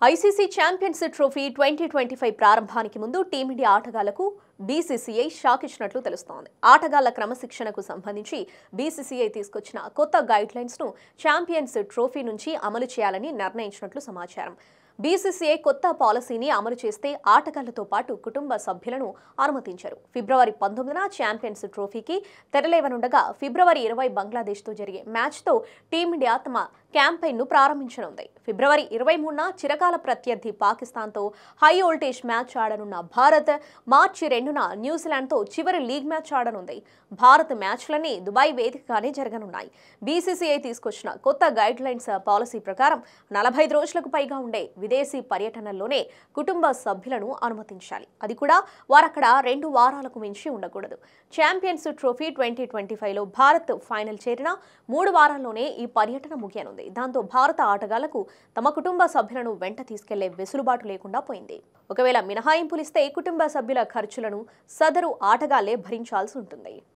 ICC champions trophy 2025 ప్రారంభానికి ముందు team India ఆటగాళ్లకు బీసీసీఐ షాక్ ఇచ్చినట్లు తెలుస్తోంది. ఆటగాళ్ల క్రమశిక్షణకు సంబంధించి బీసీసీఐ తీసుకొచ్చిన కొత్త గైడ్లైన్స్ ను ఛాంపియన్స్ ట్రోఫీ నుంచి అమలు చేయాలని నిర్ణయించినట్లు సమాచారం. బీసీసీఐ కొత్త పాలసీని అమలు చేస్తే ఆటగాళ్లతో పాటు కుటుంబ సభ్యులను అనుమతించారు. ఫిబ్రవరి 19న ఛాంపియన్స్ ట్రోఫీకి తెరలేవనుండగా ఫిబ్రవరి 20 బంగ్లాదేశ్తో జరిగే మ్యాచ్తో టీమిండియా తమ క్యాంపెయిన్ను ప్రారంభించనుంది. ఫిబ్రవరి 23న చిరకాల ప్రత్యర్థి పాకిస్తాన్తో హై వోల్టేజ్ మ్యాచ్ ఆడనున్న భారత్ మార్చి 2న న్యూజిలాండ్తో చివరి లీగ్ మ్యాచ్ ఆడనుంది. భారత్ మ్యాచ్లన్నీ దుబాయ్ వేదికగానే జరగనున్నాయి. బీసీసీఐ తీసుకొచ్చిన కొత్త గైడ్లైన్స్ పాలసీ ప్రకారం 45 రోజులకు పైగా ఉండే విదేశీ పర్యటనల్లోనే కుటుంబ సభ్యులను అనుమతించాలి. అది కూడా వారక్కడ 2 వారాలకు మించి ఉండకూడదు. ఛాంపియన్స్ ట్రోఫీ 2025లో భారత్ ఫైనల్ చేరిన 3 వారాల్లోనే ఈ పర్యటన ముగియనుంది. దాంతో భారత ఆటగాళ్లకు తమ కుటుంబ సభ్యులను వెంట తీసుకెళ్లే వెసులుబాటు లేకుండా పోయింది. ఒకవేళ మినహాయింపులిస్తే కుటుంబ సభ్యుల ఖర్చులను సదరు ఆటగాళ్లే భరించాల్సి ఉంటుంది.